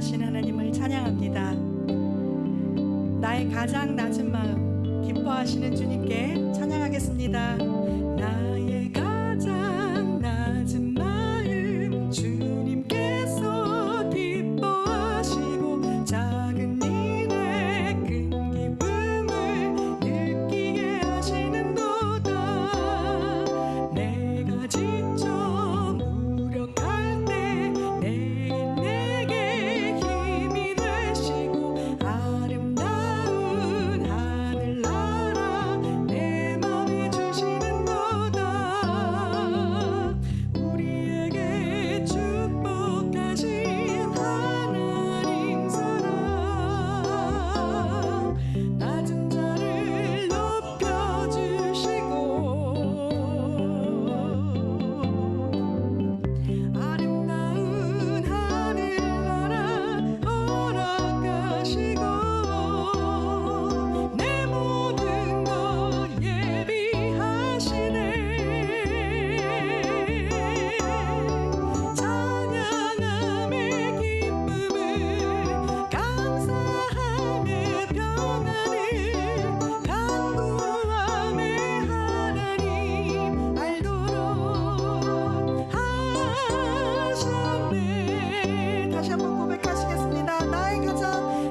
전능하신 하나님을 찬양합니다. 나의 가장 낮은 마음 기뻐하시는 주님께 찬양하겠습니다. 나의 가장 낮은 마음 주님께서 기뻐하시고 작은 일에 큰 기쁨을 느끼게 하시는도다. 내가 지쳐 무력할 때 내게 힘이 되시고 아름다운 하늘나라 내 맘에 주시는도다. 우리에게 축복하신 하나님 사랑 낮은 자를 높여주시고 아름다운 하늘나라 허락하시고 내 모든 것 예비하시네. 찬양함의 기쁨을 감사함의 평안을 간구함의 하나님 알도록 하셨네. 다시 한번 고백하시겠습니다.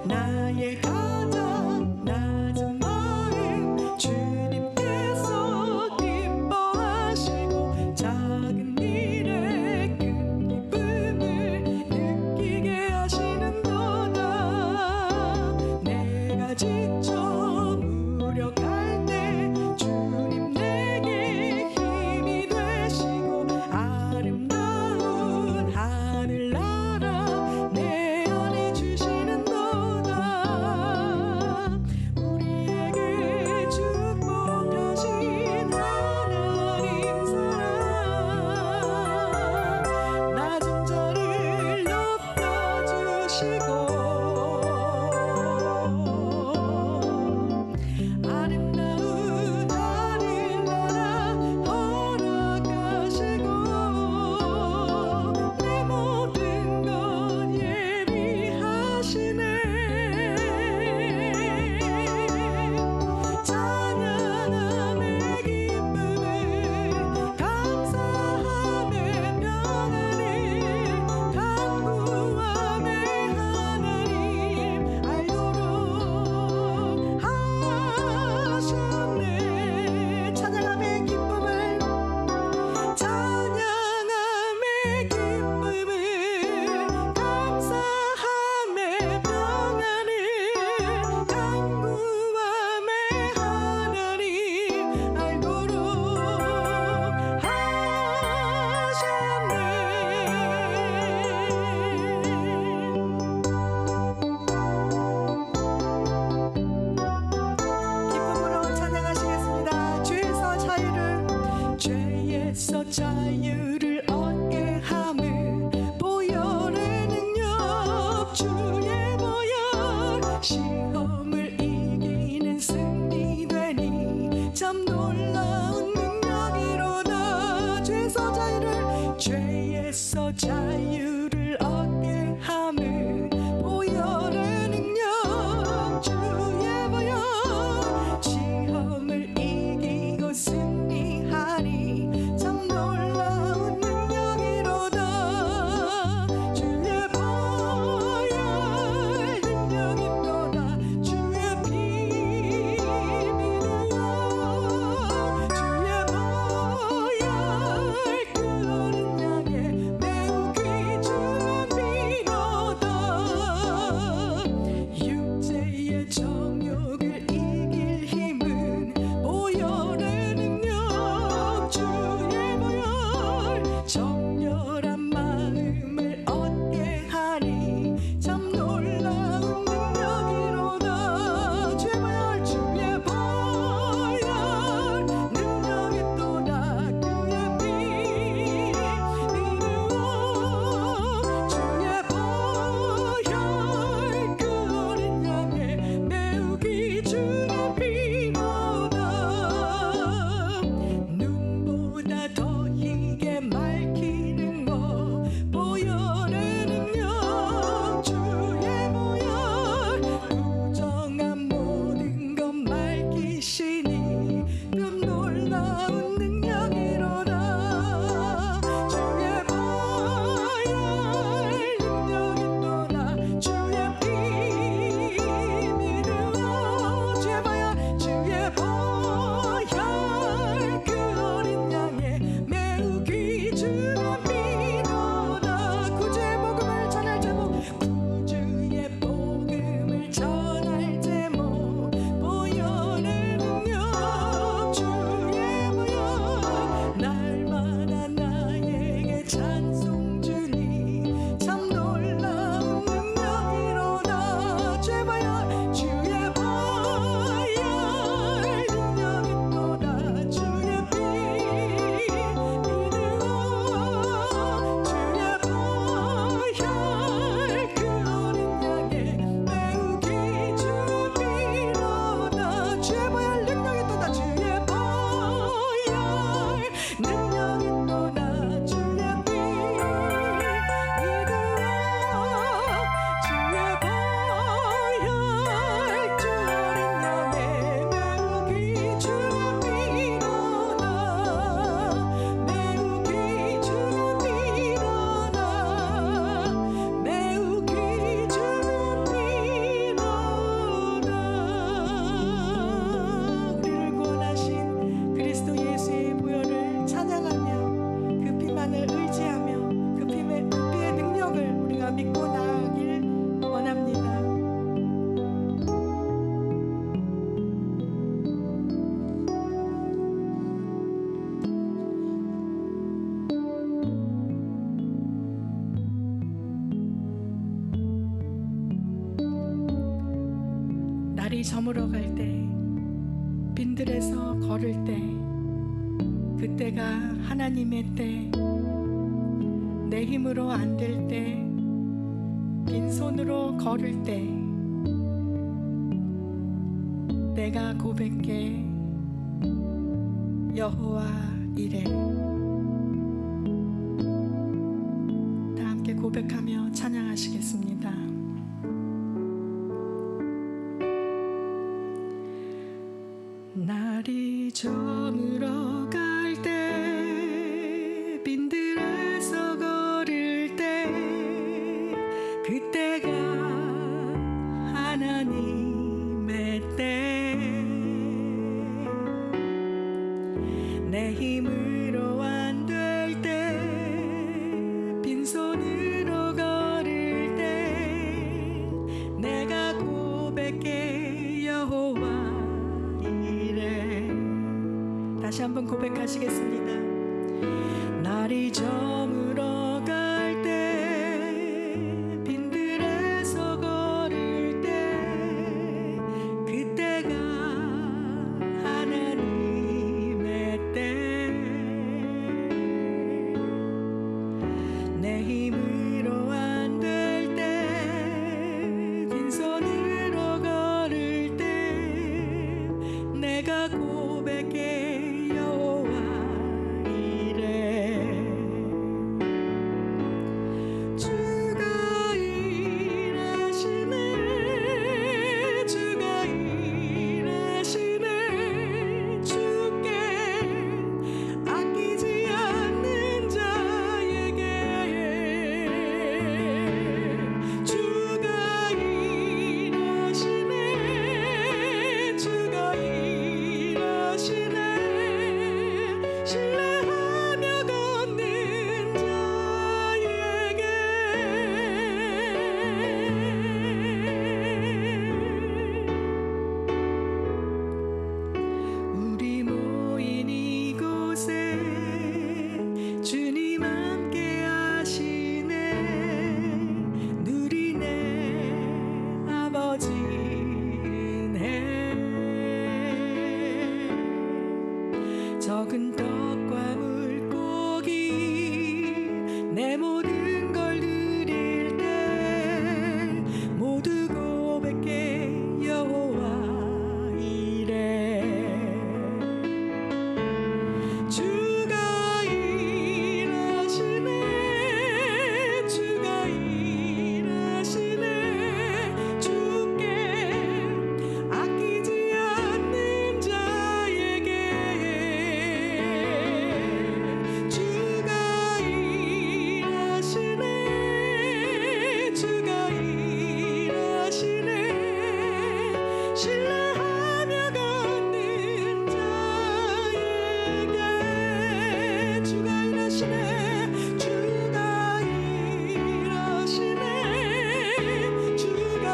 나의 가장 낮은 마음 주님께서 기뻐하시고 작은 일에 큰 기쁨을 느끼게 하시는도다. 내가 지쳐 무력할 때 주님 내게 힘이 되시고 아름다운 하늘나라 내 안에 주시는도다. 우리에게 축복하신 하나님 사랑 낮은 자를 높여주시고 아름다운 날이 저물어 갈 때, 빈들에서 걸을 때, 그때가 하나님의 때, 내 힘으로 안 될 때, 빈손으로 걸을 때, 내가 고백해 여호와 이래. 다 함께 고백하며 찬양하시겠습니다. 날이 저물어 갈 때, 빈들에서 걸을 때, 그때가 하나님의 때, 내 힘으로 안 될 때, 빈손으로 걸을 때, 내가 고백해 여호와 이래. 다시 한번 고백하시겠습니다. 날이 저물어 갈 때, 빈들에서 걸을 때, 그때가 하나님의 때, 내 힘으로 안 될 때, 빈손으로 걸을 때, 내가 고백해 여호와 이래. 주가 일하시네, 주가 일하시네, 주께 아끼지 않는 자에게. 주가 일하시네, 주가 일하시네, 신뢰하며 걷는 자에게. 우리 모인 이곳에 주님 함께 하시네, 누리네 아버지 은혜. 적은 떡과 물고기, 내 모든 걸 드릴 때, 모두 고백해 여호와 이래. 주가 일하시네, 주가 일하시네, 주께 아끼지 않는 자에게. 주가 일하시네, 주가 일하시네, 신뢰하며 걷는 자에게. 주가 일하시네, 주가 일하시네, 주가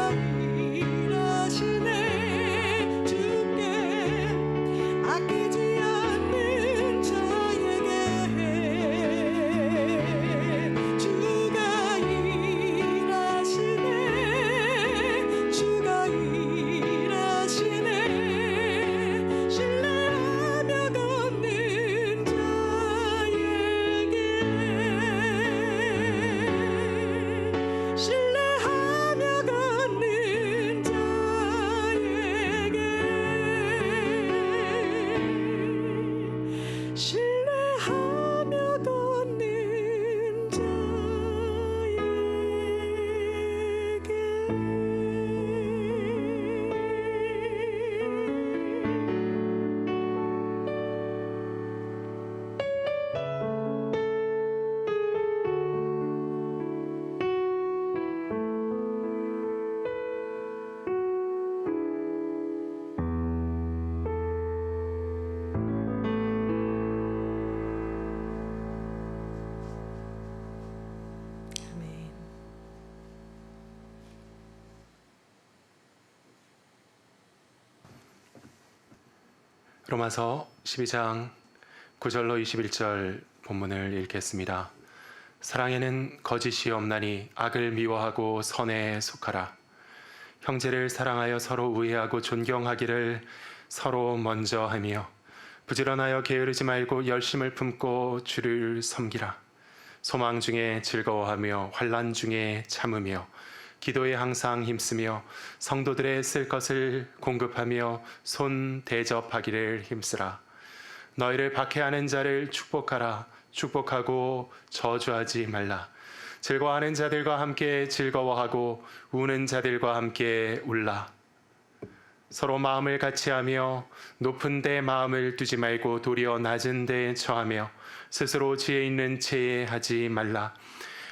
일하시네, 주께 아끼지 않는 자에게. 주가 일하시네, 주가 일하시네, 신뢰하며 걷는 자에게. 신뢰하며 걷는 자에게. 신뢰하며 걷는 아멘. 로마서 12장 9절로 21절 본문을 읽겠습니다. 사랑에는 거짓이 없나니 악을 미워하고 선에 속하라. 형제를 사랑하여 서로 우애하고 존경하기를 서로 먼저 하며 부지런하여 게으르지 말고 열심을 품고 주를 섬기라. 소망 중에 즐거워하며 환난 중에 참으며 기도에 항상 힘쓰며 성도들의 쓸 것을 공급하며 손 대접하기를 힘쓰라. 너희를 박해하는 자를 축복하라. 축복하고 저주하지 말라. 즐거워하는 자들과 함께 즐거워하고 우는 자들과 함께 울라. 서로 마음을 같이하며 높은 데 마음을 두지 말고 도리어 낮은 데에 처하며 스스로 지혜 있는 체에 하지 말라.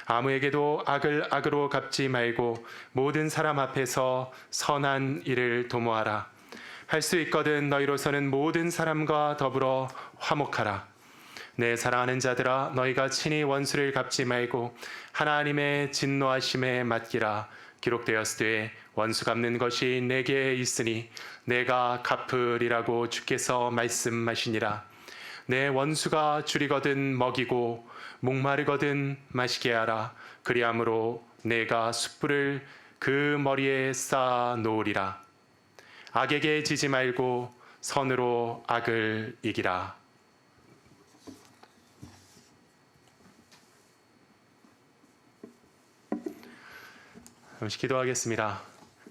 아무에게도 악을 악으로 갚지 말고 모든 사람 앞에서 선한 일을 도모하라. 할 수 있거든 너희로서는 모든 사람과 더불어 화목하라. 내 사랑하는 자들아, 너희가 친히 원수를 갚지 말고 하나님의 진노하심에 맡기라. 기록되었으되 원수 갚는 것이 내게 있으니 내가 갚으리라고 주께서 말씀하시니라. 내 원수가 줄이거든 먹이고 목마르거든 마시게 하라. 그리함으로 내가 숯불을 그 머리에 쌓아 놓으리라. 악에게 지지 말고 선으로 악을 이기라. 잠시 기도하겠습니다.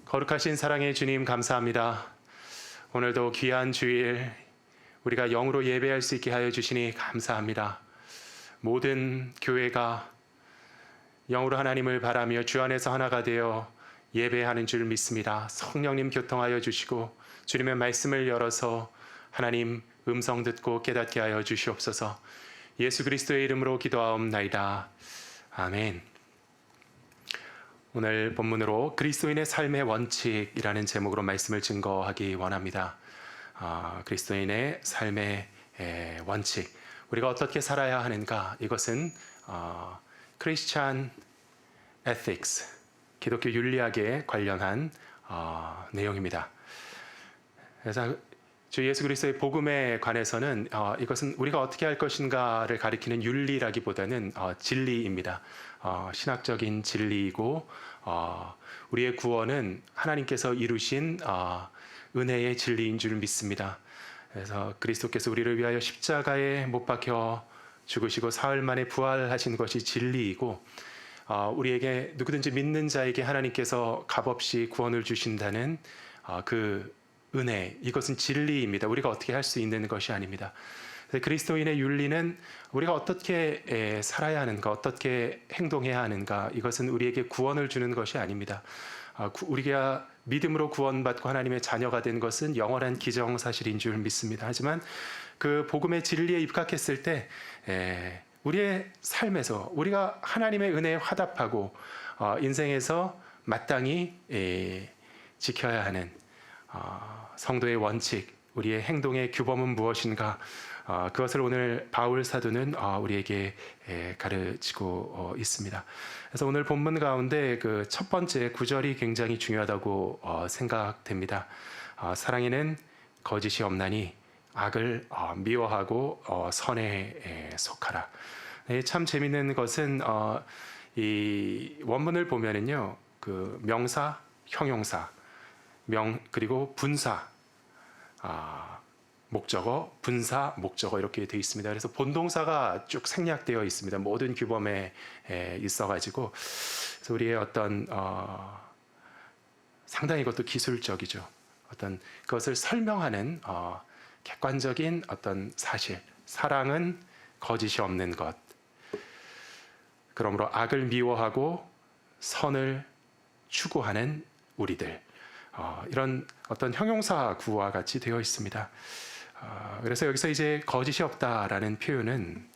거룩하신 사랑의 주님, 감사합니다. 오늘도 귀한 주일 우리가 영으로 예배할 수 있게 하여 주시니 감사합니다. 모든 교회가 영으로 하나님을 바라며 주 안에서 하나가 되어 예배하는 줄 믿습니다. 성령님 교통하여 주시고 주님의 말씀을 열어서 하나님 음성 듣고 깨닫게 하여 주시옵소서. 예수 그리스도의 이름으로 기도하옵나이다. 아멘. 오늘 본문으로 그리스도인의 삶의 원칙이라는 제목으로 말씀을 증거하기 원합니다. 그리스도인의 삶의 원칙, 우리가 어떻게 살아야 하는가, 이것은 크리스찬 에틱스, 기독교 윤리학에 관련한 내용입니다. 그래서 주 예수 그리스도의 복음에 관해서는 이것은 우리가 어떻게 할 것인가를 가리키는 윤리라기보다는 진리입니다. 신학적인 진리이고 우리의 구원은 하나님께서 이루신 은혜의 진리인 줄 믿습니다. 그래서 그리스도께서 우리를 위하여 십자가에 못 박혀 죽으시고 사흘 만에 부활하신 것이 진리이고 우리에게 누구든지 믿는 자에게 하나님께서 값없이 구원을 주신다는 그 은혜, 이것은 진리입니다. 우리가 어떻게 할 수 있는 것이 아닙니다. 그리스도인의 윤리는 우리가 어떻게 살아야 하는가, 어떻게 행동해야 하는가, 이것은 우리에게 구원을 주는 것이 아닙니다. 우리가 믿음으로 구원받고 하나님의 자녀가 된 것은 영원한 기정사실인 줄 믿습니다. 하지만 그 복음의 진리에 입각했을 때 우리의 삶에서 우리가 하나님의 은혜에 화답하고 인생에서 마땅히 지켜야 하는 성도의 원칙, 우리의 행동의 규범은 무엇인가, 그것을 오늘 바울 사도는 우리에게 가르치고 있습니다. 그래서 오늘 본문 가운데 그 첫 번째 구절이 굉장히 중요하다고 생각됩니다. 사랑에는 거짓이 없나니 악을 미워하고 선에 속하라. 참 재밌는 것은 이 원문을 보면은요, 그 명사, 형용사, 그리고 분사, 목적어, 분사, 목적어 이렇게 되어 있습니다. 그래서 본동사가 쭉 생략되어 있습니다. 모든 규범에 있어가지고, 그래서 우리의 어떤 상당히 이것도 기술적이죠. 어떤 그것을 설명하는 객관적인 어떤 사실, 사랑은 거짓이 없는 것. 그러므로 악을 미워하고 선을 추구하는 우리들. 이런 어떤 형용사 구와 같이 되어 있습니다. 그래서 여기서 이제 거짓이 없다라는 표현은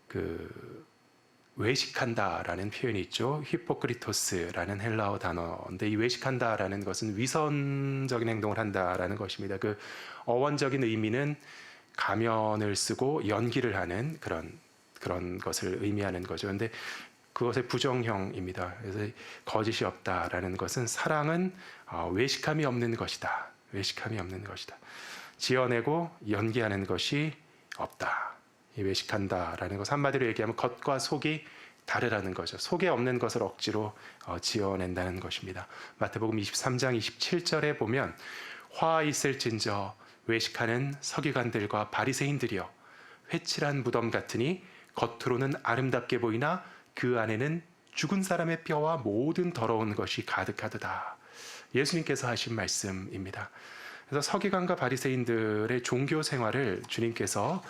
그 외식한다라는 표현이 있죠. 히포크리토스라는 헬라어 단어인데, 이 외식한다라는 것은 위선적인 행동을 한다라는 것입니다. 그 어원적인 의미는 가면을 쓰고 연기를 하는 그런 것을 의미하는 거죠. 그런데 그것의 부정형입니다. 그래서 거짓이 없다라는 것은 사랑은 외식함이 없는 것이다. 외식함이 없는 것이다. 지어내고 연기하는 것이 없다. 이 외식한다라는 것, 한마디로 얘기하면 겉과 속이 다르다는 거죠. 속에 없는 것을 억지로 지어낸다는 것입니다. 마태복음 23장 27절에 보면 화 있을진저 외식하는 서기관들과 바리새인들이여 회칠한 무덤 같으니 겉으로는 아름답게 보이나 그 안에는 죽은 사람의 뼈와 모든 더러운 것이 가득하도다. 예수님께서 하신 말씀입니다. 그래서 서기관과 바리새인들의 종교 생활을 주님께서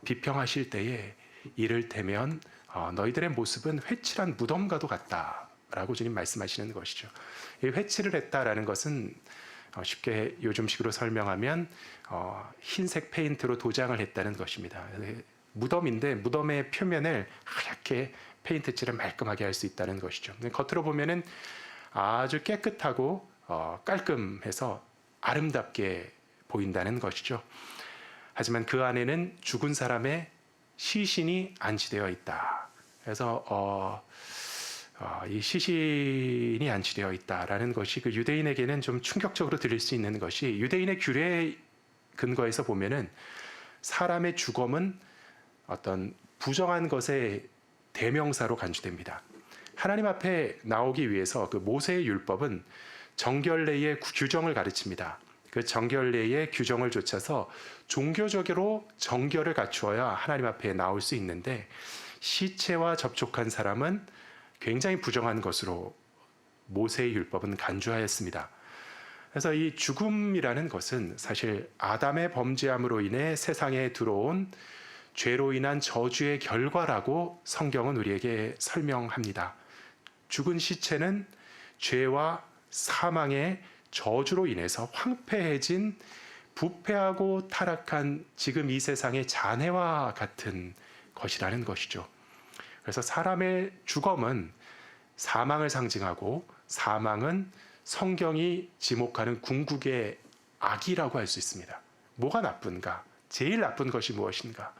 비평하실 때에 이를테면 너희들의 모습은 회칠한 무덤과도 같다라고 주님 말씀하시는 것이죠. 이 회칠을 했다라는 것은 쉽게 요즘식으로 설명하면 흰색 페인트로 도장을 했다는 것입니다. 무덤인데 무덤의 표면을 하얗게 페인트칠을 말끔하게 할 수 있다는 것이죠. 겉으로 보면은 아주 깨끗하고 깔끔해서 아름답게 보인다는 것이죠. 하지만 그 안에는 죽은 사람의 시신이 안치되어 있다. 그래서 이 시신이 안치되어 있다라는 것이 그 유대인에게는 좀 충격적으로 들릴 수 있는 것이 유대인의 규례에 근거해서 보면은 사람의 죽음은 어떤 부정한 것의 대명사로 간주됩니다. 하나님 앞에 나오기 위해서 그 모세의 율법은 정결례의 규정을 가르칩니다. 그 정결례의 규정을 좇아서 종교적으로 정결을 갖추어야 하나님 앞에 나올 수 있는데 시체와 접촉한 사람은 굉장히 부정한 것으로 모세의 율법은 간주하였습니다. 그래서 이 죽음이라는 것은 사실 아담의 범죄함으로 인해 세상에 들어온 죄로 인한 저주의 결과라고 성경은 우리에게 설명합니다. 죽은 시체는 죄와 사망의 저주로 인해서 황폐해진 부패하고 타락한 지금 이 세상의 잔해와 같은 것이라는 것이죠. 그래서 사람의 죽음은 사망을 상징하고 사망은 성경이 지목하는 궁극의 악이라고 할 수 있습니다. 뭐가 나쁜가? 제일 나쁜 것이 무엇인가?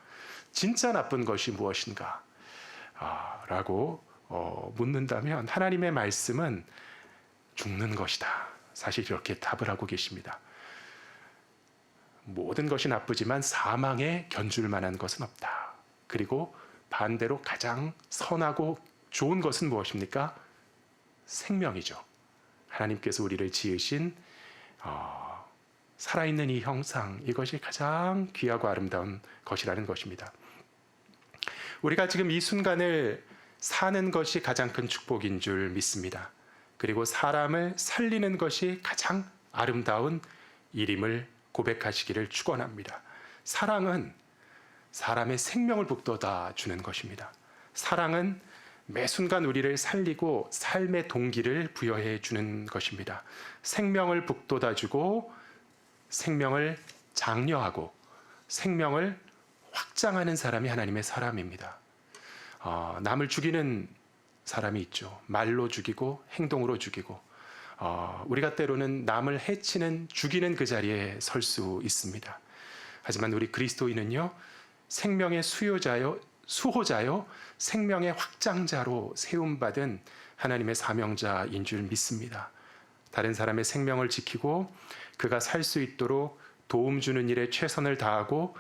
진짜 나쁜 것이 무엇인가? 라고 묻는다면 하나님의 말씀은 죽는 것이다. 사실 이렇게 답을 하고 계십니다. 모든 것이 나쁘지만 사망에 견줄 만한 것은 없다. 그리고 반대로 가장 선하고 좋은 것은 무엇입니까? 생명이죠. 하나님께서 우리를 지으신 살아있는 이 형상, 이것이 가장 귀하고 아름다운 것이라는 것입니다. 우리가 지금 이 순간을 사는 것이 가장 큰 축복인 줄 믿습니다. 그리고 사람을 살리는 것이 가장 아름다운 일임을 고백하시기를 축원합니다. 사랑은 사람의 생명을 북돋아 주는 것입니다. 사랑은 매 순간 우리를 살리고 삶의 동기를 부여해 주는 것입니다. 생명을 북돋아 주고 생명을 장려하고 생명을 확장하는 사람이 하나님의 사람입니다. 남을 죽이는 사람이 있죠. 말로 죽이고 행동으로 죽이고 우리가 때로는 남을 해치는 죽이는 그 자리에 설 수 있습니다. 하지만 우리 그리스도인은요, 생명의 수호자요 생명의 확장자로 세움받은 하나님의 사명자인 줄 믿습니다. 다른 사람의 생명을 지키고 그가 살 수 있도록 도움 주는 일에 최선을 다하고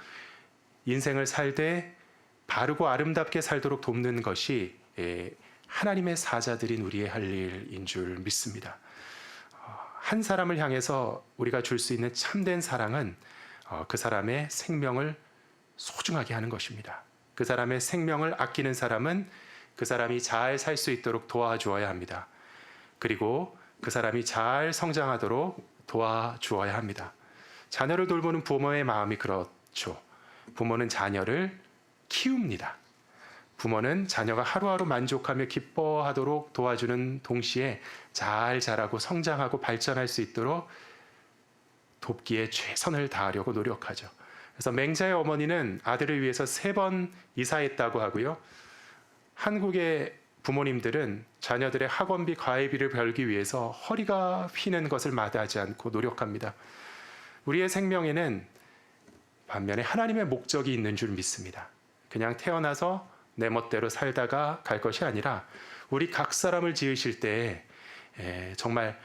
인생을 살되 바르고 아름답게 살도록 돕는 것이 하나님의 사자들인 우리의 할 일인 줄 믿습니다. 한 사람을 향해서 우리가 줄 수 있는 참된 사랑은 그 사람의 생명을 소중하게 하는 것입니다. 그 사람의 생명을 아끼는 사람은 그 사람이 잘 살 수 있도록 도와주어야 합니다. 그리고 그 사람이 잘 성장하도록 도와주어야 합니다. 자녀를 돌보는 부모의 마음이 그렇죠. 부모는 자녀를 키웁니다. 부모는 자녀가 하루하루 만족하며 기뻐하도록 도와주는 동시에 잘 자라고 성장하고 발전할 수 있도록 돕기에 최선을 다하려고 노력하죠. 그래서 맹자의 어머니는 아들을 위해서 3번 이사했다고 하고요. 한국의 부모님들은 자녀들의 학원비, 과외비를 벌기 위해서 허리가 휘는 것을 마다하지 않고 노력합니다. 우리의 생명에는 반면에 하나님의 목적이 있는 줄 믿습니다. 그냥 태어나서 내 멋대로 살다가 갈 것이 아니라 우리 각 사람을 지으실 때 정말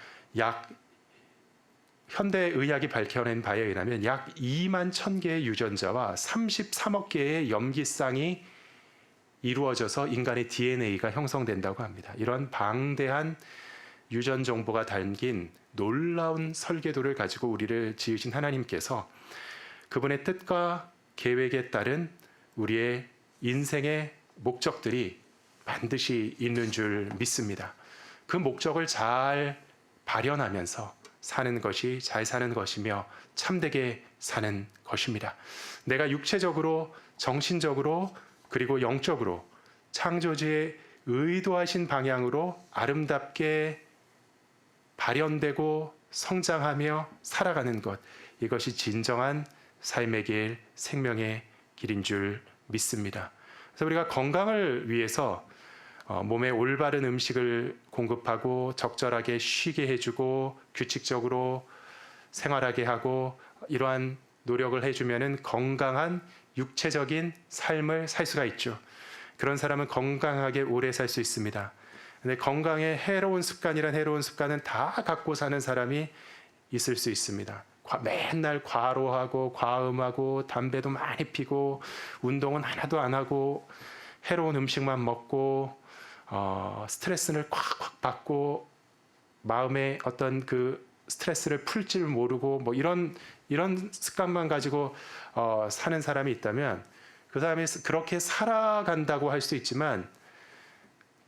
현대의학이 밝혀낸 바에 의하면 약 2만 1,000개의 유전자와 33억 개의 염기쌍이 이루어져서 인간의 DNA가 형성된다고 합니다. 이런 방대한 유전 정보가 담긴 놀라운 설계도를 가지고 우리를 지으신 하나님께서 그분의 뜻과 계획에 따른 우리의 인생의 목적들이 반드시 있는 줄 믿습니다. 그 목적을 잘 발현하면서 사는 것이 잘 사는 것이며 참되게 사는 것입니다. 내가 육체적으로, 정신적으로, 그리고 영적으로 창조주의 의도하신 방향으로 아름답게 발현되고 성장하며 살아가는 것, 이것이 진정한 삶의 길, 생명의 길인 줄 믿습니다. 그래서 우리가 건강을 위해서 몸에 올바른 음식을 공급하고 적절하게 쉬게 해주고 규칙적으로 생활하게 하고 이러한 노력을 해주면은 건강한 육체적인 삶을 살 수가 있죠. 그런 사람은 건강하게 오래 살 수 있습니다. 근데 건강에 해로운 습관은 다 갖고 사는 사람이 있을 수 있습니다. 맨날 과로하고 과음하고 담배도 많이 피고 운동은 하나도 안 하고 해로운 음식만 먹고 스트레스를 콱콱 받고 마음의 어떤 그 스트레스를 풀 줄 모르고 뭐 이런 습관만 가지고 사는 사람이 있다면 그 사람이 그렇게 살아간다고 할 수 있지만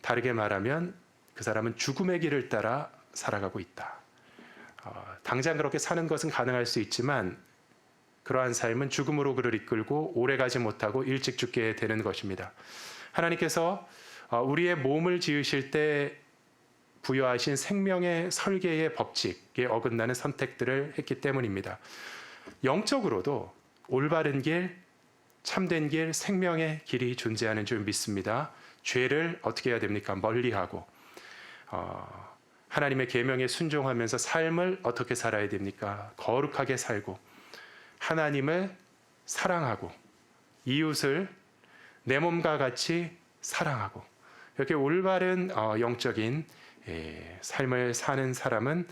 다르게 말하면 그 사람은 죽음의 길을 따라 살아가고 있다. 당장 그렇게 사는 것은 가능할 수 있지만 그러한 삶은 죽음으로 그를 이끌고 오래가지 못하고 일찍 죽게 되는 것입니다. 하나님께서 우리의 몸을 지으실 때 부여하신 생명의 설계의 법칙에 어긋나는 선택들을 했기 때문입니다. 영적으로도 올바른 길, 참된 길, 생명의 길이 존재하는 줄 믿습니다. 죄를 어떻게 해야 됩니까? 멀리하고 하나님의 계명에 순종하면서 삶을 어떻게 살아야 됩니까? 거룩하게 살고 하나님을 사랑하고 이웃을 내 몸과 같이 사랑하고 이렇게 올바른 영적인 삶을 사는 사람은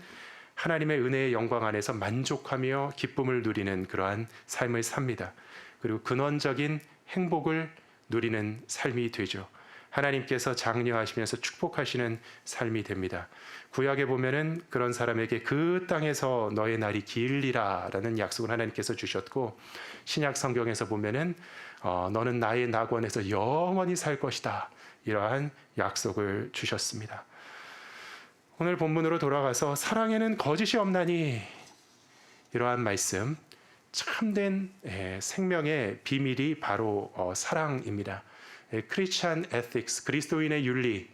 하나님의 은혜의 영광 안에서 만족하며 기쁨을 누리는 그러한 삶을 삽니다. 그리고 근원적인 행복을 누리는 삶이 되죠. 하나님께서 장려하시면서 축복하시는 삶이 됩니다. 구약에 보면은 그런 사람에게 그 땅에서 너의 날이 길리라라는 약속을 하나님께서 주셨고 신약 성경에서 보면은 너는 나의 낙원에서 영원히 살 것이다. 이러한 약속을 주셨습니다. 오늘 본문으로 돌아가서 사랑에는 거짓이 없나니 이러한 말씀 참된 생명의 비밀이 바로 사랑입니다. 크리스찬 에틱스, 그리스도인의 윤리,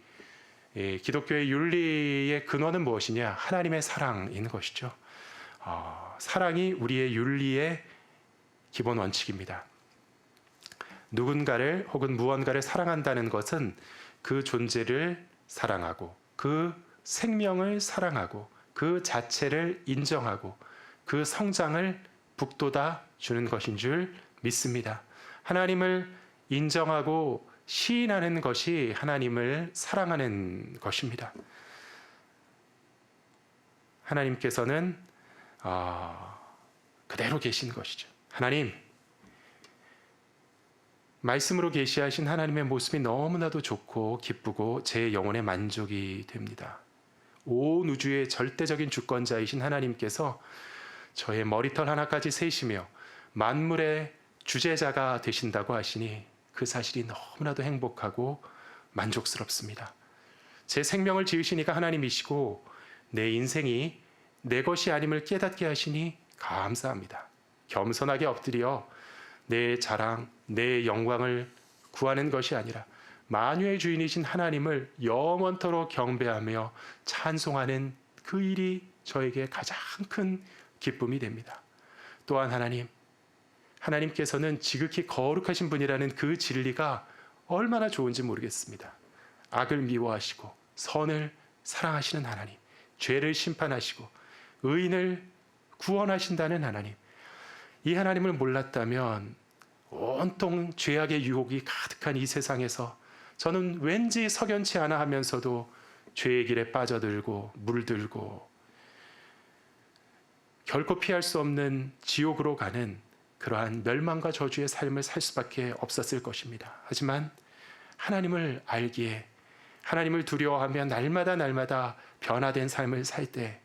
기독교의 윤리의 근원은 무엇이냐? 하나님의 사랑인 것이죠. 사랑이 우리의 윤리의 기본 원칙입니다. 누군가를 혹은 무언가를 사랑한다는 것은 그 존재를 사랑하고 그 생명을 사랑하고 그 자체를 인정하고 그 성장을 북돋아 주는 것인 줄 믿습니다. 하나님을 인정하고 시인하는 것이 하나님을 사랑하는 것입니다. 하나님께서는 그대로 계신 것이죠. 하나님, 말씀으로 계시하신 하나님의 모습이 너무나도 좋고 기쁘고 제 영혼의 만족이 됩니다. 온 우주의 절대적인 주권자이신 하나님께서 저의 머리털 하나까지 세시며 만물의 주제자가 되신다고 하시니 그 사실이 너무나도 행복하고 만족스럽습니다. 제 생명을 지으시니까 하나님이시고 내 인생이 내 것이 아님을 깨닫게 하시니 감사합니다. 겸손하게 엎드려 내 자랑, 내 영광을 구하는 것이 아니라 만유의 주인이신 하나님을 영원토록 경배하며 찬송하는 그 일이 저에게 가장 큰 기쁨이 됩니다. 또한 하나님께서는 지극히 거룩하신 분이라는 그 진리가 얼마나 좋은지 모르겠습니다. 악을 미워하시고 선을 사랑하시는 하나님, 죄를 심판하시고 의인을 구원하신다는 하나님, 이 하나님을 몰랐다면 온통 죄악의 유혹이 가득한 이 세상에서 저는 왠지 석연치 않아 하면서도 죄의 길에 빠져들고 물들고 결코 피할 수 없는 지옥으로 가는 그러한 멸망과 저주의 삶을 살 수밖에 없었을 것입니다. 하지만 하나님을 알기에, 하나님을 두려워하며 날마다 변화된 삶을 살 때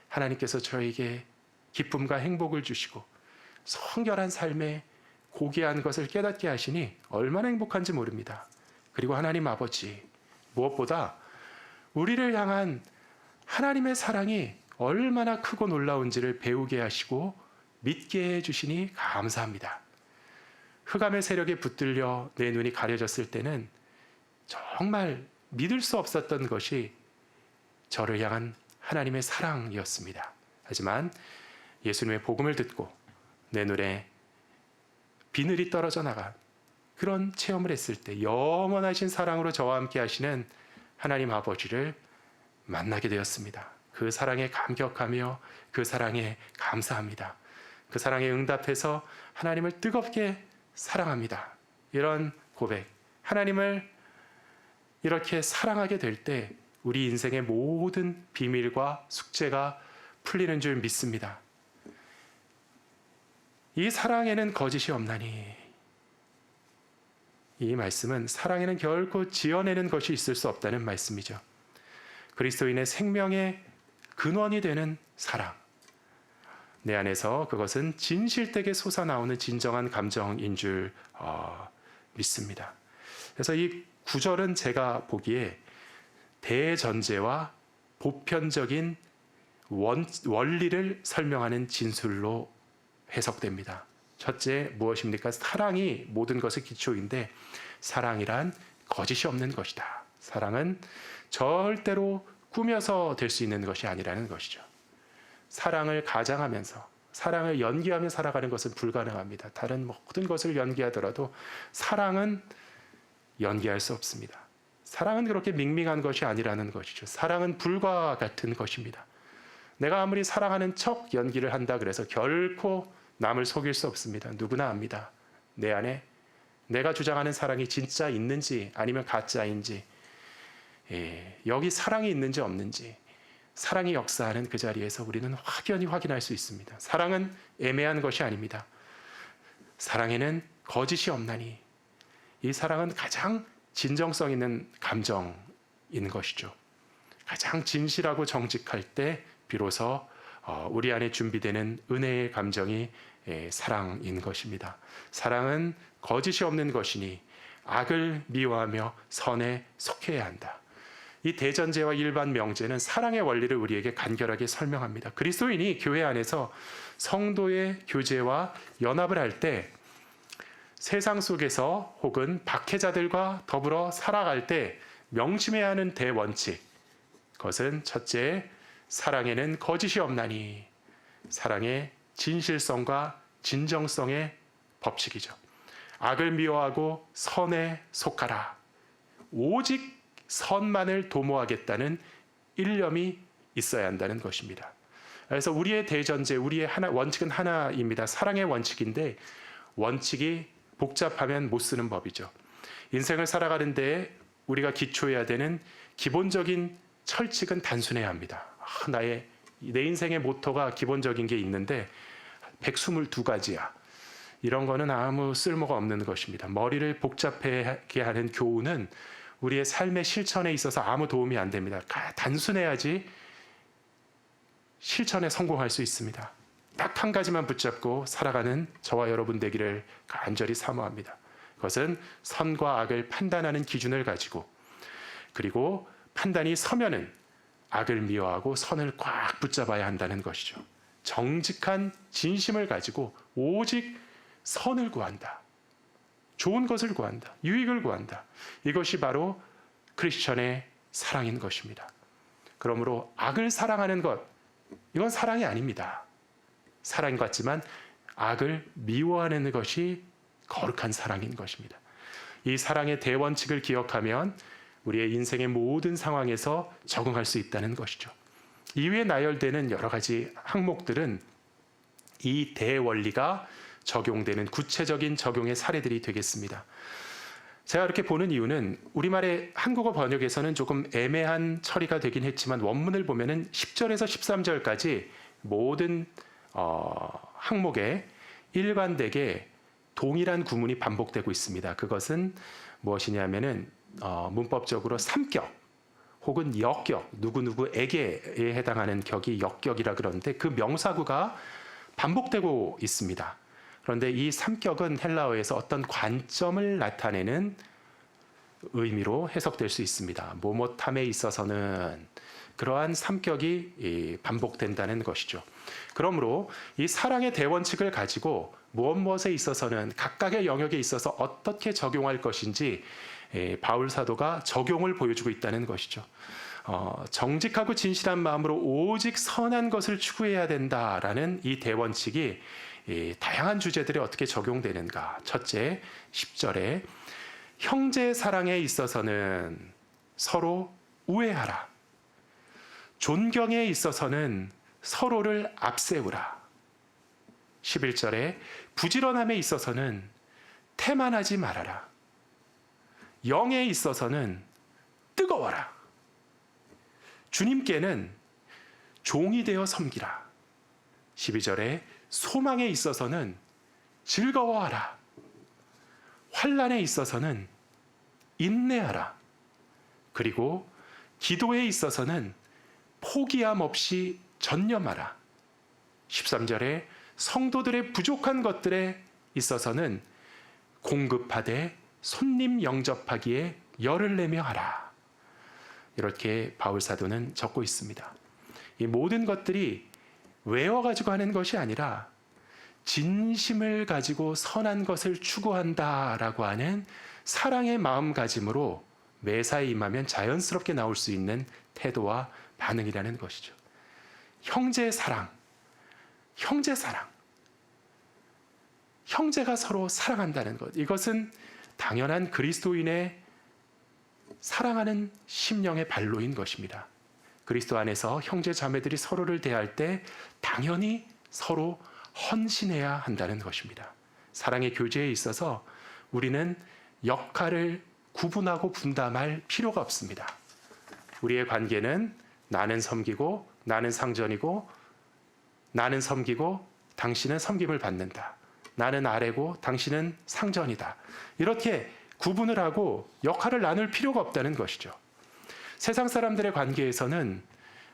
하나님께서 저에게 기쁨과 행복을 주시고 성결한 삶에 고귀한 것을 깨닫게 하시니 얼마나 행복한지 모릅니다. 그리고 하나님 아버지, 무엇보다 우리를 향한 하나님의 사랑이 얼마나 크고 놀라운지를 배우게 하시고 믿게 해주시니 감사합니다. 흑암의 세력에 붙들려 내 눈이 가려졌을 때는 정말 믿을 수 없었던 것이 저를 향한 하나님의 사랑이었습니다. 하지만 예수님의 복음을 듣고 내 눈에 비늘이 떨어져 나간 그런 체험을 했을 때 영원하신 사랑으로 저와 함께 하시는 하나님 아버지를 만나게 되었습니다. 그 사랑에 감격하며 그 사랑에 감사합니다. 그 사랑에 응답해서 하나님을 뜨겁게 사랑합니다. 이런 고백, 하나님을 이렇게 사랑하게 될 때 우리 인생의 모든 비밀과 숙제가 풀리는 줄 믿습니다. 이 사랑에는 거짓이 없나니, 이 말씀은 사랑에는 결코 지어내는 것이 있을 수 없다는 말씀이죠. 그리스도인의 생명의 근원이 되는 사랑, 내 안에서 그것은 진실되게 솟아나오는 진정한 감정인 줄 믿습니다. 그래서 이 구절은 제가 보기에 대전제와 보편적인 원리를 설명하는 진술로 해석됩니다. 첫째, 무엇입니까? 사랑이 모든 것의 기초인데 사랑이란 거짓이 없는 것이다. 사랑은 절대로 꾸며서 될 수 있는 것이 아니라는 것이죠. 사랑을 가장하면서, 사랑을 연기하며 살아가는 것은 불가능합니다. 다른 모든 것을 연기하더라도 사랑은 연기할 수 없습니다. 사랑은 그렇게 밍밍한 것이 아니라는 것이죠. 사랑은 불과 같은 것입니다. 내가 아무리 사랑하는 척 연기를 한다 그래서 결코 남을 속일 수 없습니다. 누구나 압니다. 내 안에 내가 주장하는 사랑이 진짜 있는지 아니면 가짜인지, 여기 사랑이 있는지 없는지, 사랑이 역사하는 그 자리에서 우리는 확연히 확인할 수 있습니다. 사랑은 애매한 것이 아닙니다. 사랑에는 거짓이 없나니, 이 사랑은 가장 진정성 있는 감정인 것이죠. 가장 진실하고 정직할 때 비로소 우리 안에 준비되는 은혜의 감정이 사랑인 것입니다. 사랑은 거짓이 없는 것이니 악을 미워하며 선에 속해야 한다. 이 대전제와 일반 명제는 사랑의 원리를 우리에게 간결하게 설명합니다. 그리스도인이 교회 안에서 성도의 교제와 연합을 할 때, 세상 속에서 혹은 박해자들과 더불어 살아갈 때 명심해야 하는 대원칙, 그것은 첫째, 사랑에는 거짓이 없나니, 사랑의 진실성과 진정성의 법칙이죠. 악을 미워하고 선에 속하라. 오직 선만을 도모하겠다는 일념이 있어야 한다는 것입니다. 그래서 우리의 대전제, 우리의 원칙은 하나입니다. 사랑의 원칙인데 원칙이 복잡하면 못 쓰는 법이죠. 인생을 살아가는데 우리가 기초해야 되는 기본적인 철칙은 단순해야 합니다. 내 인생의 모토가 기본적인 게 있는데 122가지야. 이런 거는 아무 쓸모가 없는 것입니다. 머리를 복잡하게 하는 교훈은 우리의 삶의 실천에 있어서 아무 도움이 안 됩니다. 단순해야지 실천에 성공할 수 있습니다. 딱 한 가지만 붙잡고 살아가는 저와 여러분 되기를 간절히 사모합니다. 그것은 선과 악을 판단하는 기준을 가지고, 그리고 판단이 서면은 악을 미워하고 선을 꽉 붙잡아야 한다는 것이죠. 정직한 진심을 가지고 오직 선을 구한다. 좋은 것을 구한다. 유익을 구한다. 이것이 바로 크리스천의 사랑인 것입니다. 그러므로 악을 사랑하는 것, 이건 사랑이 아닙니다. 사랑 같지만 악을 미워하는 것이 거룩한 사랑인 것입니다. 이 사랑의 대원칙을 기억하면 우리의 인생의 모든 상황에서 적응할 수 있다는 것이죠. 이후에 나열되는 여러 가지 항목들은 이 대원리가 적용되는 구체적인 적용의 사례들이 되겠습니다. 제가 이렇게 보는 이유는 우리말의 한국어 번역에서는 조금 애매한 처리가 되긴 했지만 원문을 보면은 10절에서 13절까지 모든 항목에 일관되게 동일한 구문이 반복되고 있습니다. 그것은 무엇이냐면은 문법적으로 삼격 혹은 역격, 누구누구에게에 해당하는 격이 역격이라 그러는데 그 명사구가 반복되고 있습니다. 그런데 이 삼격은 헬라어에서 어떤 관점을 나타내는 의미로 해석될 수 있습니다. 뭐뭐함에 있어서는 그러한 삼격이 반복된다는 것이죠. 그러므로 이 사랑의 대원칙을 가지고 무엇에 있어서는 각각의 영역에 있어서 어떻게 적용할 것인지 바울 사도가 적용을 보여주고 있다는 것이죠. 정직하고 진실한 마음으로 오직 선한 것을 추구해야 된다라는 이 대원칙이 다양한 주제들에 어떻게 적용되는가. 첫째, 10절에 형제 사랑에 있어서는 서로 우애하라. 존경에 있어서는 서로를 앞세우라. 11절에 부지런함에 있어서는 태만하지 말아라. 영에 있어서는 뜨거워라. 주님께는 종이 되어 섬기라. 12절에 소망에 있어서는 즐거워하라. 환난에 있어서는 인내하라. 그리고 기도에 있어서는 포기함 없이 전념하라. 13절에 성도들의 부족한 것들에 있어서는 공급하되 손님 영접하기에 열을 내며 하라. 이렇게 바울 사도는 적고 있습니다. 이 모든 것들이 외워가지고 하는 것이 아니라 진심을 가지고 선한 것을 추구한다라고 하는 사랑의 마음가짐으로 매사에 임하면 자연스럽게 나올 수 있는 태도와 반응이라는 것이죠. 형제 사랑, 형제 사랑. 형제가 서로 사랑한다는 것. 이것은 당연한 그리스도인의 사랑하는 심령의 발로인 것입니다. 그리스도 안에서 형제 자매들이 서로를 대할 때 당연히 서로 헌신해야 한다는 것입니다. 사랑의 교제에 있어서 우리는 역할을 구분하고 분담할 필요가 없습니다. 우리의 관계는 나는 섬기고 나는 상전이고 나는 섬기고 당신은 섬김을 받는다. 나는 아래고 당신은 상전이다. 이렇게 구분을 하고 역할을 나눌 필요가 없다는 것이죠. 세상 사람들의 관계에서는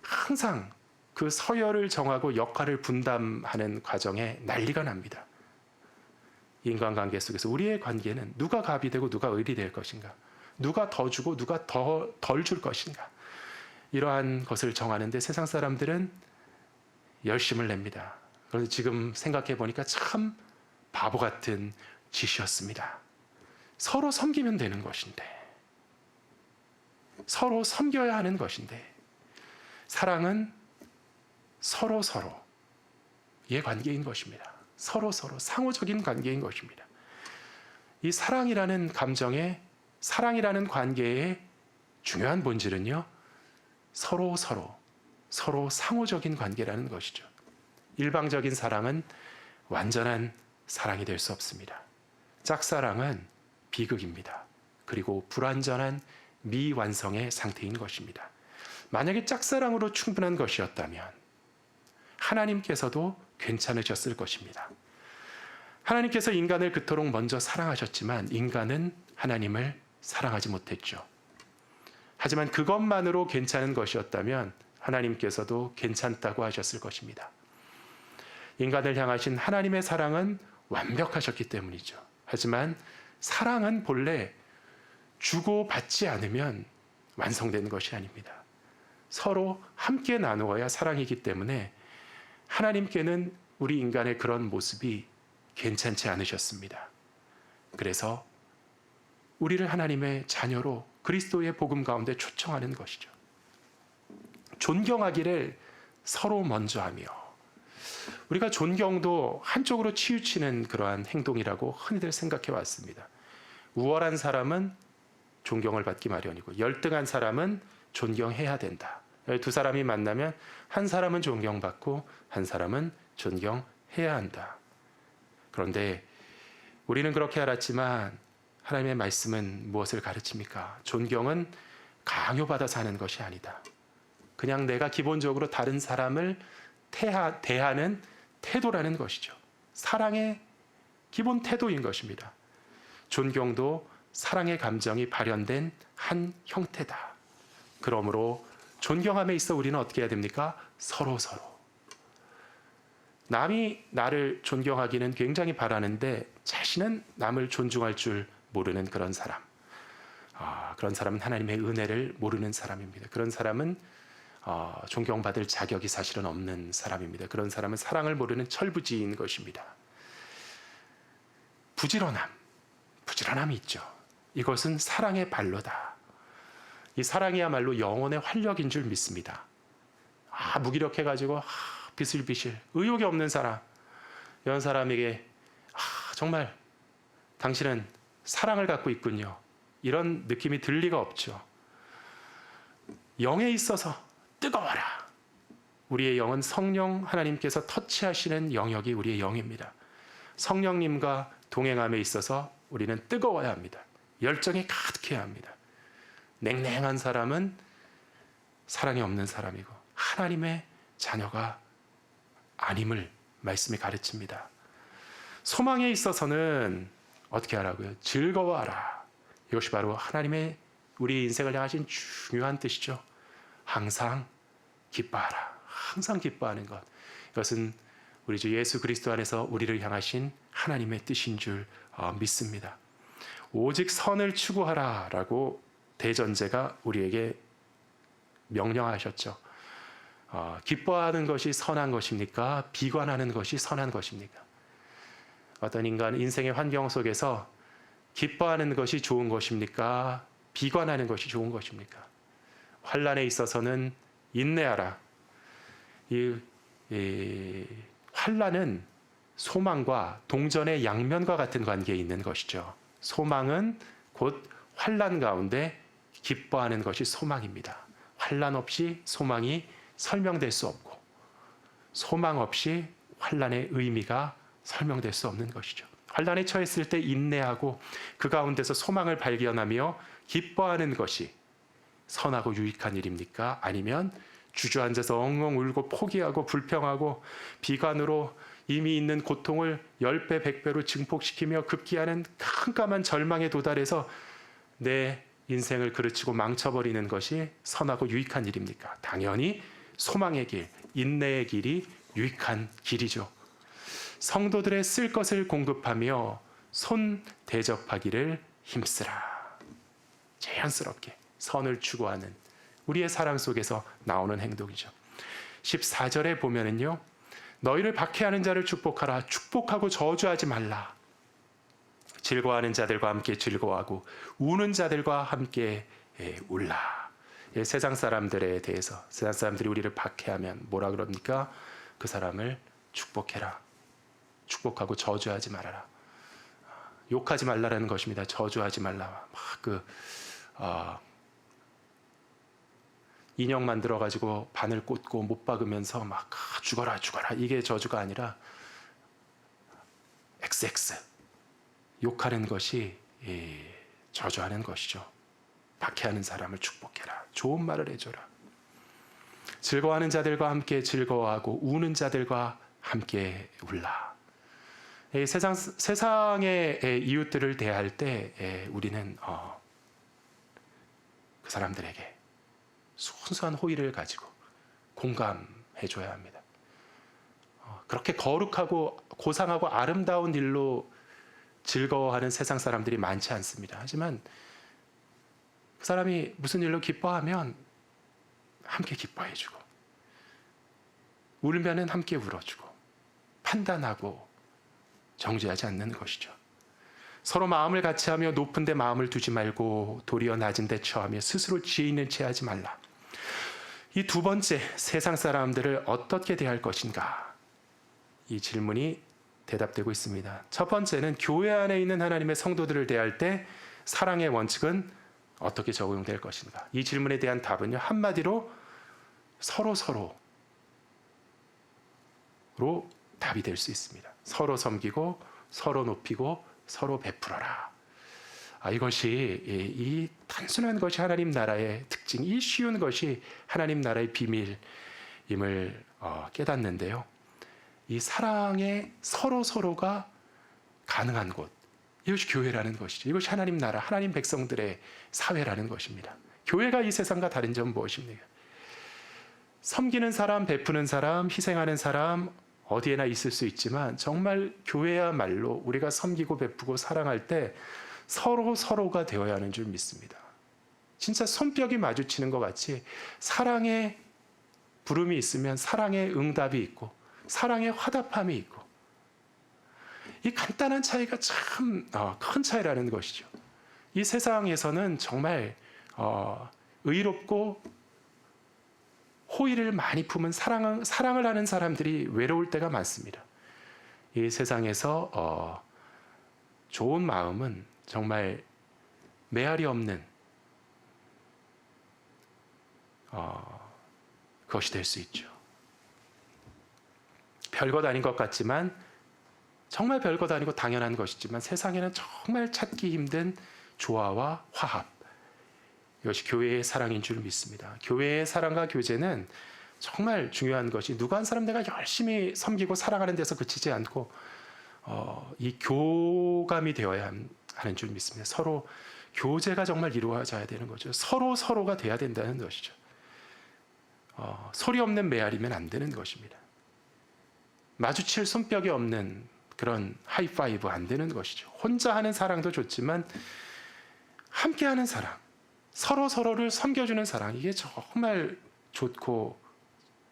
항상 그 서열을 정하고 역할을 분담하는 과정에 난리가 납니다. 인간관계 속에서 우리의 관계는 누가 갑이 되고 누가 을이 될 것인가? 누가 더 주고 누가 더 덜 줄 것인가? 이러한 것을 정하는데 세상 사람들은 열심을 냅니다. 그런데 지금 생각해 보니까 참 바보 같은 짓이었습니다. 서로 섬기면 되는 것인데, 서로 섬겨야 하는 것인데, 사랑은 서로의 관계인 것입니다. 서로서로 상호적인 관계인 것입니다. 이 사랑이라는 감정의, 사랑이라는 관계의 중요한 본질은요, 서로 상호적인 관계라는 것이죠. 일방적인 사랑은 완전한 사랑이 될 수 없습니다. 짝사랑은 비극입니다. 그리고 불완전한 미완성의 상태인 것입니다. 만약에 짝사랑으로 충분한 것이었다면 하나님께서도 괜찮으셨을 것입니다. 하나님께서 인간을 그토록 먼저 사랑하셨지만 인간은 하나님을 사랑하지 못했죠. 하지만 그것만으로 괜찮은 것이었다면 하나님께서도 괜찮다고 하셨을 것입니다. 인간을 향하신 하나님의 사랑은 완벽하셨기 때문이죠. 하지만 사랑은 본래 주고받지 않으면 완성되는 것이 아닙니다. 서로 함께 나누어야 사랑이기 때문에 하나님께는 우리 인간의 그런 모습이 괜찮지 않으셨습니다. 그래서 우리를 하나님의 자녀로 그리스도의 복음 가운데 초청하는 것이죠. 존경하기를 서로 먼저 하며, 우리가 존경도 한쪽으로 치우치는 그러한 행동이라고 흔히들 생각해 왔습니다. 우월한 사람은 존경을 받기 마련이고 열등한 사람은 존경해야 된다. 두 사람이 만나면 한 사람은 존경받고 한 사람은 존경해야 한다. 그런데 우리는 그렇게 알았지만 하나님의 말씀은 무엇을 가르칩니까? 존경은 강요받아서 하는 것이 아니다. 그냥 내가 기본적으로 다른 사람을 대하는 태도라는 것이죠. 사랑의 기본 태도인 것입니다. 존경도 사랑의 감정이 발현된 한 형태다. 그러므로 존경함에 있어 우리는 어떻게 해야 됩니까? 서로. 남이 나를 존경하기는 굉장히 바라는데 자신은 남을 존중할 줄 모르는 그런 사람. 그런 사람은 하나님의 은혜를 모르는 사람입니다. 그런 사람은 존경받을 자격이 사실은 없는 사람입니다. 그런 사람은 사랑을 모르는 철부지인 것입니다. 부지런함이 있죠. 이것은 사랑의 발로다. 이 사랑이야말로 영혼의 활력인 줄 믿습니다. 무기력해가지고 비실비실 의욕이 없는 사람, 이런 사람에게 정말 당신은 사랑을 갖고 있군요, 이런 느낌이 들 리가 없죠. 영에 있어서 뜨거워라. 우리의 영은 성령 하나님께서 터치하시는 영역이 우리의 영입니다. 성령님과 동행함에 있어서 우리는 뜨거워야 합니다. 열정이 가득해야 합니다. 냉랭한 사람은 사랑이 없는 사람이고 하나님의 자녀가 아님을 말씀이 가르칩니다. 소망에 있어서는 어떻게 하라고요? 즐거워하라. 이것이 바로 하나님의 우리 인생을 향하신 중요한 뜻이죠. 항상 기뻐하라. 항상 기뻐하는 것. 이것은 우리 주 예수 그리스도 안에서 우리를 향하신 하나님의 뜻인 줄 믿습니다. 오직 선을 추구하라 라고 대전제가 우리에게 명령하셨죠. 기뻐하는 것이 선한 것입니까? 비관하는 것이 선한 것입니까? 어떤 인간 인생의 환경 속에서 기뻐하는 것이 좋은 것입니까? 비관하는 것이 좋은 것입니까? 환난에 있어서는 인내하라. 이 환난은 소망과 동전의 양면과 같은 관계에 있는 것이죠. 소망은 곧 환난 가운데 기뻐하는 것이 소망입니다. 환난 없이 소망이 설명될 수 없고 소망 없이 환난의 의미가 설명될 수 없는 것이죠. 환난에 처했을 때 인내하고 그 가운데서 소망을 발견하며 기뻐하는 것이 선하고 유익한 일입니까? 아니면 주저앉아서 엉엉 울고 포기하고 불평하고 비관으로 이미 있는 고통을 10배, 100배로 증폭시키며 급기야는 깜깜한 절망에 도달해서 내 인생을 그르치고 망쳐버리는 것이 선하고 유익한 일입니까? 당연히 소망의 길, 인내의 길이 유익한 길이죠. 성도들의 쓸 것을 공급하며 손 대접하기를 힘쓰라. 자연스럽게 선을 추구하는 우리의 사랑 속에서 나오는 행동이죠. 14절에 보면은요, 너희를 박해하는 자를 축복하라. 축복하고 저주하지 말라. 즐거워하는 자들과 함께 즐거워하고 우는 자들과 함께 울라. 세상 사람들에 대해서, 세상 사람들이 우리를 박해하면 뭐라 그럽니까? 그 사람을 축복해라. 축복하고 저주하지 말아라. 욕하지 말라라는 것입니다. 저주하지 말라. 인형 만들어 가지고 바늘 꽂고 못 박으면서 막 죽어라 이게 저주가 아니라 XX 욕하는 것이 저주하는 것이죠. 박해하는 사람을 축복해라. 좋은 말을 해줘라. 즐거워하는 자들과 함께 즐거워하고 우는 자들과 함께 울라. 세상의 이웃들을 대할 때 우리는 그 사람들에게 순수한 호의를 가지고 공감해줘야 합니다. 그렇게 거룩하고 고상하고 아름다운 일로 즐거워하는 세상 사람들이 많지 않습니다. 하지만 그 사람이 무슨 일로 기뻐하면 함께 기뻐해주고 울면은 함께 울어주고 판단하고 정죄하지 않는 것이죠. 서로 마음을 같이 하며 높은 데 마음을 두지 말고 도리어 낮은 데 처하며 스스로 지혜 있는 채 하지 말라. 이 두 번째, 세상 사람들을 어떻게 대할 것인가? 이 질문이 대답되고 있습니다. 첫 번째는 교회 안에 있는 하나님의 성도들을 대할 때 사랑의 원칙은 어떻게 적용될 것인가? 이 질문에 대한 답은요, 한마디로 서로로 답이 될 수 있습니다. 서로 섬기고 서로 높이고 서로 베풀어라. 이것이 이 단순한 것이 하나님 나라의 특징, 이 쉬운 것이 하나님 나라의 비밀임을 깨닫는데요. 이 사랑의 서로가 가능한 곳, 이것이 교회라는 것이죠. 이것이 하나님 나라, 하나님 백성들의 사회라는 것입니다. 교회가 이 세상과 다른 점은 무엇입니까? 섬기는 사람, 베푸는 사람, 희생하는 사람 어디에나 있을 수 있지만 정말 교회야말로 우리가 섬기고 베푸고 사랑할 때 서로가 되어야 하는 줄 믿습니다. 진짜 손뼉이 마주치는 것 같이 사랑의 부름이 있으면 사랑의 응답이 있고 사랑의 화답함이 있고 이 간단한 차이가 참 큰 차이라는 것이죠. 이 세상에서는 정말 의롭고 호의를 많이 품은 사랑을 하는 사람들이 외로울 때가 많습니다. 이 세상에서 좋은 마음은 정말 메아리 없는 그것이 될 수 있죠. 별것 아닌 것 같지만 정말 별것 아니고 당연한 것이지만 세상에는 정말 찾기 힘든 조화와 화합, 이것이 교회의 사랑인 줄 믿습니다. 교회의 사랑과 교제는 정말 중요한 것이 누구 한 사람 내가 열심히 섬기고 사랑하는 데서 그치지 않고 이 교감이 되어야 하는 줄 믿습니다. 서로 교제가 정말 이루어져야 되는 거죠. 서로가 돼야 된다는 것이죠. 소리 없는 메아리면 안 되는 것입니다. 마주칠 손뼉이 없는 그런 하이파이브 안 되는 것이죠. 혼자 하는 사랑도 좋지만 함께하는 사랑, 서로를 섬겨주는 사랑, 이게 정말 좋고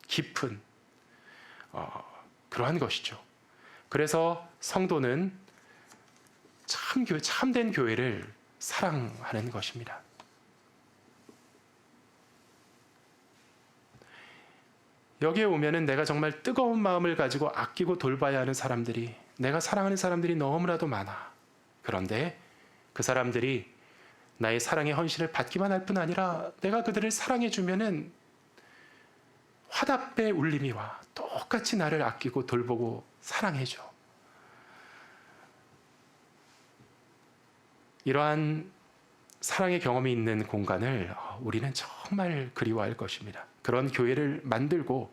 깊은 그러한 것이죠. 그래서 성도는 참된 교회를 사랑하는 것입니다. 여기에 오면은 내가 정말 뜨거운 마음을 가지고 아끼고 돌봐야 하는 사람들이, 내가 사랑하는 사람들이 너무나도 많아. 그런데 그 사람들이 나의 사랑의 헌신을 받기만 할 뿐 아니라 내가 그들을 사랑해 주면은 화답의 울림이 와. 똑같이 나를 아끼고 돌보고 사랑해 줘. 이러한 사랑의 경험이 있는 공간을 우리는 정말 그리워할 것입니다. 그런 교회를 만들고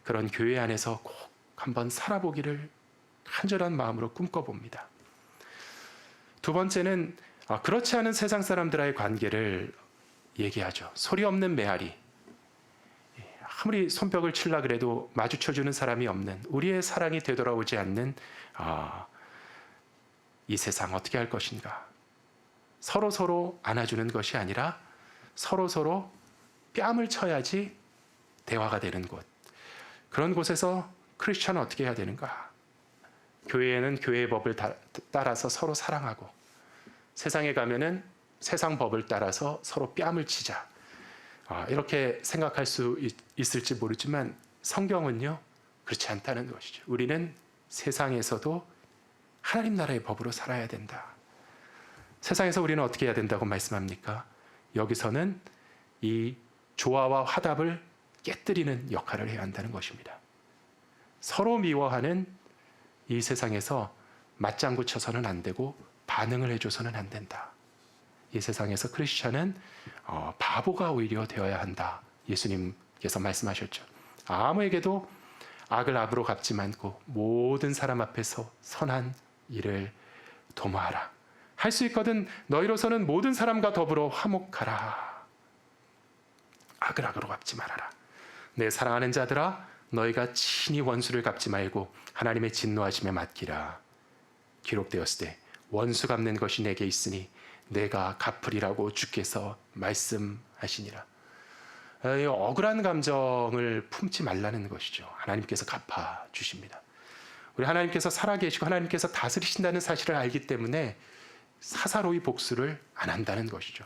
그런 교회 안에서 꼭 한번 살아보기를 간절한 마음으로 꿈꿔봅니다. 두 번째는 그렇지 않은 세상 사람들과의 관계를 얘기하죠. 소리 없는 메아리. 아무리 손뼉을 치려 그래도 마주쳐주는 사람이 없는, 우리의 사랑이 되돌아오지 않는 이 세상 어떻게 할 것인가. 서로 안아주는 것이 아니라 서로 뺨을 쳐야지 대화가 되는 곳. 그런 곳에서 크리스천은 어떻게 해야 되는가? 교회에는 교회의 법을 따라서 서로 사랑하고, 세상에 가면은 세상 법을 따라서 서로 뺨을 치자. 이렇게 생각할 수 있을지 모르지만 성경은요, 그렇지 않다는 것이죠. 우리는 세상에서도 하나님 나라의 법으로 살아야 된다. 세상에서 우리는 어떻게 해야 된다고 말씀합니까? 여기서는 이 조화와 화답을 깨뜨리는 역할을 해야 한다는 것입니다. 서로 미워하는 이 세상에서 맞장구 쳐서는 안 되고 반응을 해줘서는 안 된다. 이 세상에서 크리스천은 바보가 오히려 되어야 한다. 예수님께서 말씀하셨죠. 아무에게도 악을 악으로 갚지 말고 모든 사람 앞에서 선한 일을 도모하라. 할 수 있거든 너희로서는 모든 사람과 더불어 화목하라. 악을 악으로 갚지 말아라. 내 사랑하는 자들아, 너희가 친히 원수를 갚지 말고 하나님의 진노하심에 맡기라. 기록되었을 때 원수 갚는 것이 내게 있으니 내가 갚으리라고 주께서 말씀하시니라. 억울한 감정을 품지 말라는 것이죠. 하나님께서 갚아 주십니다. 우리 하나님께서 살아계시고 하나님께서 다스리신다는 사실을 알기 때문에 사사로이 복수를 안 한다는 것이죠.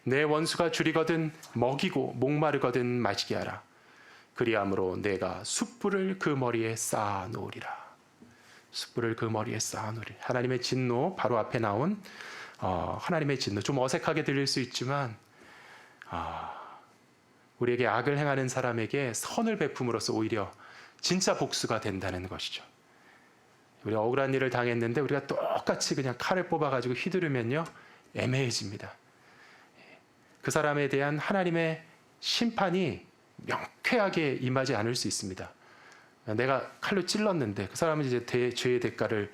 내 원수가 줄이거든 먹이고 목마르거든 마시게 하라. 그리함으로 내가 숯불을 그 머리에 쌓아 놓으리라. 숯불을 그 머리에 쌓아 놓으리라. 하나님의 진노, 바로 앞에 나온 하나님의 진노, 좀 어색하게 들릴 수 있지만 우리에게 악을 행하는 사람에게 선을 베품으로써 오히려 진짜 복수가 된다는 것이죠. 우리가 억울한 일을 당했는데 우리가 똑같이 그냥 칼을 뽑아가지고 휘두르면요, 애매해집니다. 그 사람에 대한 하나님의 심판이 명쾌하게 임하지 않을 수 있습니다. 내가 칼로 찔렀는데 그 사람은 이제 죄의 대가를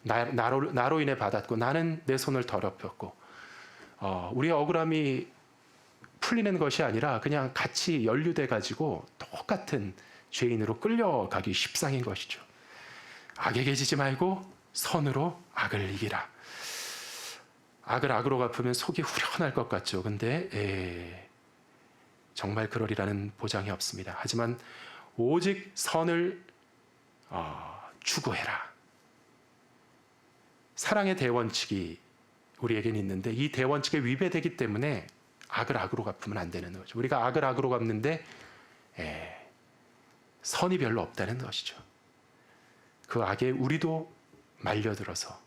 나로 인해 받았고 나는 내 손을 더럽혔고 우리의 억울함이 풀리는 것이 아니라 그냥 같이 연루돼 가지고 똑같은 죄인으로 끌려가기 십상인 것이죠. 악에게 지지 말고 선으로 악을 이기라. 악을 악으로 갚으면 속이 후련할 것 같죠. 근데 정말 그러리라는 보장이 없습니다. 하지만 오직 선을 추구해라. 사랑의 대원칙이 우리에겐 있는데 이 대원칙에 위배되기 때문에 악을 악으로 갚으면 안 되는 거죠. 우리가 악을 악으로 갚는데 선이 별로 없다는 것이죠. 그 악에 우리도 말려들어서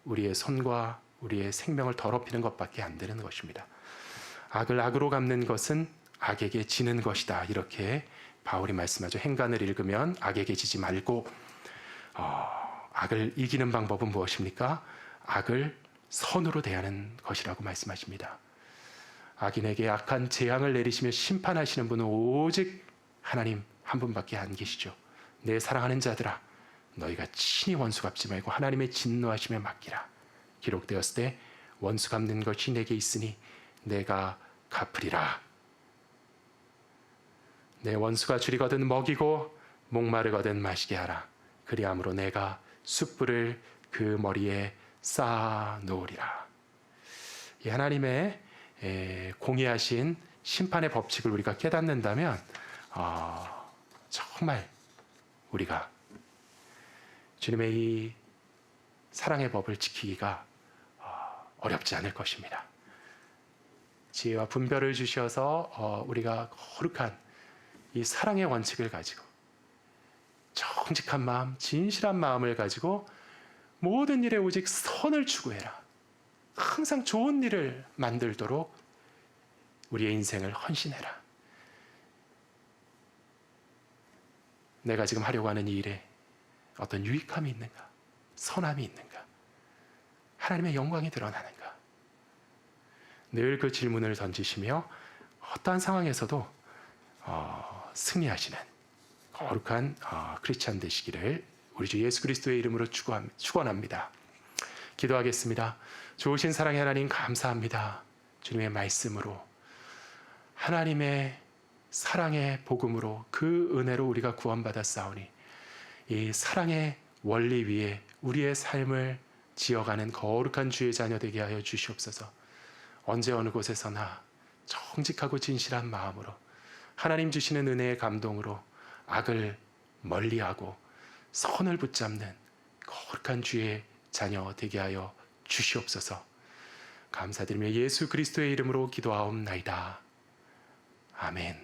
우리의 손과 우리의 생명을 더럽히는 것밖에 안 되는 것입니다. 악을 악으로 갚는 것은 악에게 지는 것이다. 이렇게 바울이 말씀하죠. 행간을 읽으면 악에게 지지 말고 악을 이기는 방법은 무엇입니까? 악을 선으로 대하는 것이라고 말씀하십니다. 악인에게 악한 재앙을 내리시며 심판하시는 분은 오직 하나님 한 분밖에 안 계시죠. 내 사랑하는 자들아 너희가 친히 원수 갚지 말고 하나님의 진노하심에 맡기라. 기록되었을 때 원수 갚는 것이 내게 있으니 내가 갚으리라. 내 원수가 줄이거든 먹이고 목마르거든 마시게 하라. 그리함으로 내가 숯불을 그 머리에 쌓아 놓으리라. 이 하나님의 공의하신 심판의 법칙을 우리가 깨닫는다면 정말 우리가 주님의 이 사랑의 법을 지키기가 어렵지 않을 것입니다. 지혜와 분별을 주셔서 우리가 거룩한 이 사랑의 원칙을 가지고 정직한 마음, 진실한 마음을 가지고 모든 일에 오직 선을 추구해라. 항상 좋은 일을 만들도록 우리의 인생을 헌신해라. 내가 지금 하려고 하는 이 일에 어떤 유익함이 있는가? 선함이 있는가? 하나님의 영광이 드러나는가? 늘 그 질문을 던지시며 어떠한 상황에서도 승리하시는 거룩한 크리스찬 되시기를 우리 주 예수 그리스도의 이름으로 축원합니다. 기도하겠습니다. 좋으신 사랑의 하나님 감사합니다. 주님의 말씀으로 하나님의 사랑의 복음으로 그 은혜로 우리가 구원받았사오니 이 사랑의 원리 위에 우리의 삶을 지어가는 거룩한 주의 자녀 되게 하여 주시옵소서. 언제 어느 곳에서나 정직하고 진실한 마음으로 하나님 주시는 은혜의 감동으로 악을 멀리하고 선을 붙잡는 거룩한 주의 자녀 되게 하여 주시옵소서. 감사드리며 예수 그리스도의 이름으로 기도하옵나이다. 아멘.